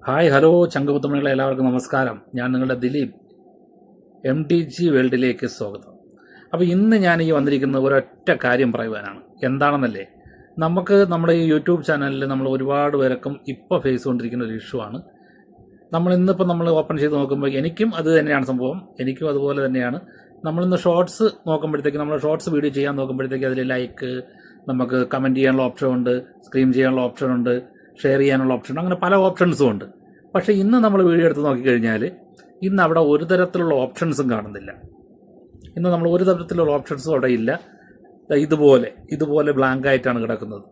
Hi hello ചങ്കുപുത്തമണികളെ എല്ലാവർക്കും നമസ്കാരം. ഞാൻ നിങ്ങളുടെ ദിലീപ്. MTG വേൾഡിലേക്ക് സ്വാഗതം. അപ്പോൾ ഇന്ന് ഞാൻ വന്നിരിക്കുന്ന ഒരൊറ്റ കാര്യം പറയുവാനാണ്. എന്താണെന്നല്ലേ, നമുക്ക് നമ്മുടെ ഈ യൂട്യൂബ് ചാനലിൽ നമ്മൾ ഒരുപാട് പേർക്കും ഇപ്പോൾ ഫേസ് കൊണ്ടിരിക്കുന്ന ഒരു ഇഷ്യൂ ആണ്. നമ്മൾ ഓപ്പൺ ചെയ്ത് നോക്കുമ്പോൾ എനിക്കും അത് തന്നെയാണ് സംഭവം. എനിക്കും അതുപോലെ തന്നെയാണ്. നമ്മളിന്ന് ഷോർട്സ് നോക്കുമ്പോഴത്തേക്ക്, നമ്മൾ ഷോർട്സ് വീഡിയോ ചെയ്യാൻ നോക്കുമ്പോഴത്തേക്ക് അതിൽ ലൈക്ക്, നമുക്ക് കമൻറ്റ് ചെയ്യാനുള്ള ഓപ്ഷൻ ഉണ്ട്, സ്ക്രീൻ ചെയ്യാനുള്ള ഓപ്ഷൻ ഉണ്ട്, ഷെയർ ചെയ്യാനുള്ള ഓപ്ഷൻ, അങ്ങനെ പല ഓപ്ഷൻസും ഉണ്ട്. പക്ഷേ ഇന്ന് നമ്മൾ വീഡിയോ എടുത്ത് നോക്കിക്കഴിഞ്ഞാൽ ഇന്ന് അവിടെ ഒരു തരത്തിലുള്ള ഓപ്ഷൻസും കാണുന്നില്ല. ഇന്ന് നമ്മൾ ഒരു തരത്തിലുള്ള ഓപ്ഷൻസും അവിടെ ഇല്ല. ഇതുപോലെ ബ്ലാങ്ക് ആയിട്ടാണ് കിടക്കുന്നത്.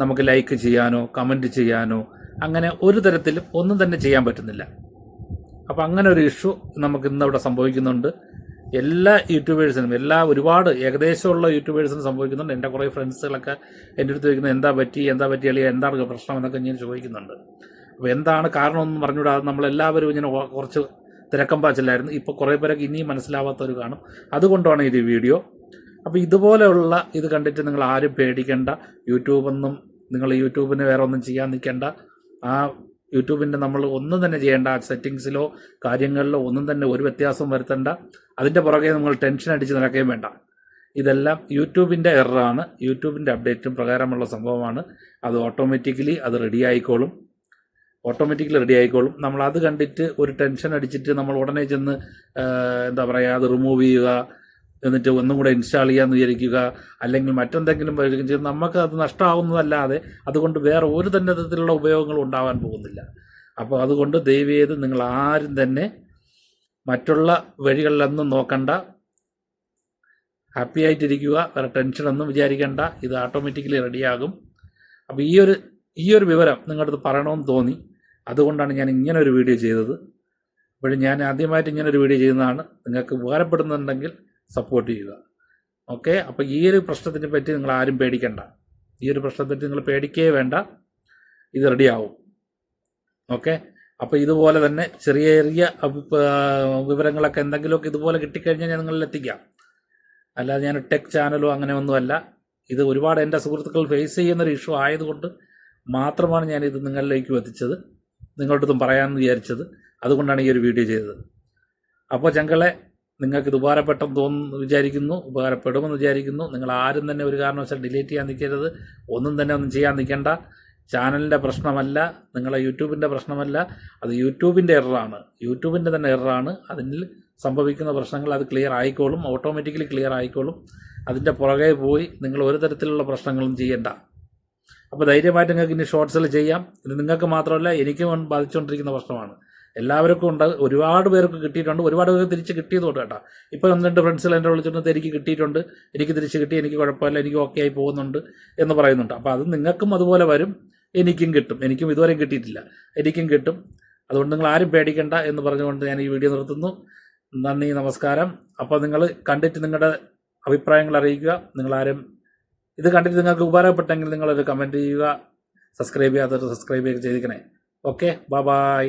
നമുക്ക് ലൈക്ക് ചെയ്യാനോ കമൻറ്റ് ചെയ്യാനോ അങ്ങനെ ഒരു തരത്തിലും ഒന്നും തന്നെ ചെയ്യാൻ പറ്റുന്നില്ല. അപ്പോൾ അങ്ങനെ ഒരു ഇഷ്യൂ നമുക്ക് ഇന്നവിടെ സംഭവിക്കുന്നുണ്ട്. എല്ലാ യൂട്യൂബേഴ്സിനും, ഏകദേശമുള്ള യൂട്യൂബേഴ്സിനും സംഭവിക്കുന്നുണ്ട്. എൻ്റെ കുറേ ഫ്രണ്ട്സുകളൊക്കെ എൻ്റെ അടുത്ത് ചോദിക്കുന്നത് എന്താ പറ്റി അളിയ, എന്താണ് പ്രശ്നം എന്നൊക്കെ ഞാൻ ചോദിക്കുന്നുണ്ട്. അപ്പോൾ എന്താണ് കാരണമെന്ന് പറഞ്ഞുകൂടാതെ നമ്മളെല്ലാവരും ഇങ്ങനെ കുറച്ച് തിരക്കം പാച്ചില്ലായിരുന്നു. ഇപ്പോൾ കുറേ പേരൊക്കെ ഇനിയും മനസ്സിലാവാത്തവർ കാണും. അതുകൊണ്ടാണ് ഇത് വീഡിയോ. അപ്പോൾ ഇതുപോലെയുള്ള ഇത് കണ്ടിട്ട് നിങ്ങൾ ആരും പേടിക്കേണ്ട. നിങ്ങൾ യൂട്യൂബിന് വേറെ ഒന്നും ചെയ്യാൻ നിൽക്കേണ്ട. ആ യൂട്യൂബിൻ്റെ നമ്മൾ ഒന്നും തന്നെ ചെയ്യേണ്ട. സെറ്റിങ്സിലോ കാര്യങ്ങളിലോ ഒന്നും തന്നെ ഒരു വ്യത്യാസവും വരുത്തേണ്ട. അതിൻ്റെ പുറകെ നമ്മൾ ടെൻഷൻ അടിച്ച് നടക്കുകയും വേണ്ട. ഇതെല്ലാം യൂട്യൂബിൻ്റെ എററാണ്. യൂട്യൂബിൻ്റെ അപ്ഡേറ്റും പ്രകാരമുള്ള സംഭവമാണ്. അത് ഓട്ടോമാറ്റിക്കലി റെഡി ആയിക്കോളും. നമ്മൾ അത് കണ്ടിട്ട് ഒരു ടെൻഷൻ അടിച്ചിട്ട് നമ്മൾ ഉടനെ ചെന്ന് അത് റിമൂവ് ചെയ്യുക, എന്നിട്ട് ഒന്നും കൂടെ ഇൻസ്റ്റാൾ ചെയ്യാമെന്ന് വിചാരിക്കുക, അല്ലെങ്കിൽ മറ്റെന്തെങ്കിലും ചെയ്ത് നമുക്ക് അത് നഷ്ടമാകുന്നതല്ലാതെ അതുകൊണ്ട് വേറെ ഒരു തരത്തിലുള്ള ഉപയോഗങ്ങളും ഉണ്ടാകാൻ പോകുന്നില്ല. അപ്പോൾ അതുകൊണ്ട് ദയവേത് നിങ്ങൾ ആരും തന്നെ മറ്റുള്ള വഴികളിലൊന്നും നോക്കണ്ട. ഹാപ്പി ആയിട്ടിരിക്കുക. വേറെ ടെൻഷനൊന്നും വിചാരിക്കേണ്ട. ഇത് ഓട്ടോമാറ്റിക്കലി റെഡിയാകും. അപ്പോൾ ഈ ഒരു വിവരം നിങ്ങളുടെ അടുത്ത് പറയണമെന്ന് തോന്നി. അതുകൊണ്ടാണ് ഞാൻ ഇങ്ങനെ ഒരു വീഡിയോ ചെയ്തത്. അപ്പോഴും ഞാൻ ആദ്യമായിട്ട് ഇങ്ങനെ ഒരു വീഡിയോ ചെയ്യുന്നതാണ്. നിങ്ങൾക്ക് ഉപകാരപ്പെടുന്നുണ്ടെങ്കിൽ സപ്പോർട്ട് ചെയ്യുക. ഓക്കെ. അപ്പോൾ ഈ ഒരു പ്രശ്നത്തിനെ പറ്റി നിങ്ങൾ ആരും പേടിക്കേണ്ട. ഈ ഒരു പ്രശ്നത്തെ പറ്റി നിങ്ങൾ പേടിക്കേ വേണ്ട. ഇത് റെഡിയാവും. ഓക്കെ. അപ്പോൾ ഇതുപോലെ തന്നെ ചെറിയ വിവരങ്ങളൊക്കെ എന്തെങ്കിലുമൊക്കെ ഇതുപോലെ കിട്ടിക്കഴിഞ്ഞാൽ ഞാൻ നിങ്ങളിൽ എത്തിക്കാം. അല്ലാതെ ഞാൻ ടെക് ചാനലോ അങ്ങനെ ഒന്നുമല്ല. ഇത് ഒരുപാട് എൻ്റെ സുഹൃത്തുക്കൾ ഫേസ് ചെയ്യുന്നൊരു ഇഷ്യൂ ആയതുകൊണ്ട് മാത്രമാണ് ഞാനിത് നിങ്ങളിലേക്ക് എത്തിച്ചത്, നിങ്ങളുടെ അടുത്തും പറയാമെന്ന് വിചാരിച്ചത്. അതുകൊണ്ടാണ് ഈ ഒരു വീഡിയോ ചെയ്തത്. അപ്പോൾ ചങ്കളെ, നിങ്ങൾക്കിത് ഉപകാരപ്പെടുമെന്ന് വിചാരിക്കുന്നു. നിങ്ങൾ ആരും തന്നെ ഒരു കാരണവശാൽ ഡിലീറ്റ് ചെയ്യാൻ നിൽക്കരുത്. ഒന്നും ചെയ്യാൻ നിൽക്കേണ്ട. ചാനലിൻ്റെ പ്രശ്നമല്ല, നിങ്ങളെ യൂട്യൂബിൻ്റെ പ്രശ്നമല്ല. അത് യൂട്യൂബിൻ്റെ എററാണ്. യൂട്യൂബിൻ്റെ തന്നെ എററാണ്. അതിൽ സംഭവിക്കുന്ന പ്രശ്നങ്ങൾ അത് ഓട്ടോമാറ്റിക്കലി ക്ലിയർ ആയിക്കോളും. അതിൻ്റെ പുറകെ പോയി നിങ്ങൾ ഒരു തരത്തിലുള്ള പ്രശ്നങ്ങളും ചെയ്യേണ്ട. അപ്പോൾ ധൈര്യമായിട്ട് നിങ്ങൾക്ക് ഇനി ഷോർട്സിൽ ചെയ്യാം. ഇത് നിങ്ങൾക്ക് മാത്രമല്ല എനിക്കും ബാധിച്ചുകൊണ്ടിരിക്കുന്ന പ്രശ്നമാണ്. എല്ലാവർക്കും ഉണ്ട്. ഒരുപാട് പേർക്ക് കിട്ടിയിട്ടുണ്ട്. ഒരുപാട് പേർക്ക് തിരിച്ച് കിട്ടിയതുകൊണ്ട് കേട്ടോ. ഇപ്പോൾ 1-2 ഫ്രണ്ട്സിൽ എന്നെ വിളിച്ചിട്ട് എനിക്ക് കിട്ടിയിട്ടുണ്ട്, എനിക്ക് തിരിച്ച് കിട്ടി, എനിക്ക് കുഴപ്പമില്ല, എനിക്ക് ഓക്കെ ആയി പോകുന്നുണ്ട് എന്ന് പറയുന്നുണ്ട്. അപ്പോൾ അത് നിങ്ങൾക്കും അതുപോലെ വരും, എനിക്കും കിട്ടും. എനിക്കും ഇതുവരെയും കിട്ടിയിട്ടില്ല, എനിക്കും കിട്ടും. അതുകൊണ്ട് നിങ്ങൾ ആരും പേടിക്കേണ്ട എന്ന് പറഞ്ഞുകൊണ്ട് ഞാൻ ഈ വീഡിയോ നിർത്തുന്നു. നന്ദി, നമസ്കാരം. അപ്പോൾ നിങ്ങൾ കണ്ടിട്ട് നിങ്ങളുടെ അഭിപ്രായങ്ങൾ അറിയിക്കുക. ഇത് കണ്ടിട്ട് നിങ്ങൾക്ക് ഉപകാരപ്പെട്ടെങ്കിൽ നിങ്ങളൊരു കമൻറ്റ് ചെയ്യുക. സബ്സ്ക്രൈബ് ചെയ്യാത്തവർ സബ്സ്ക്രൈബ് ചെയ്തിരിക്കണേ. Okay, by.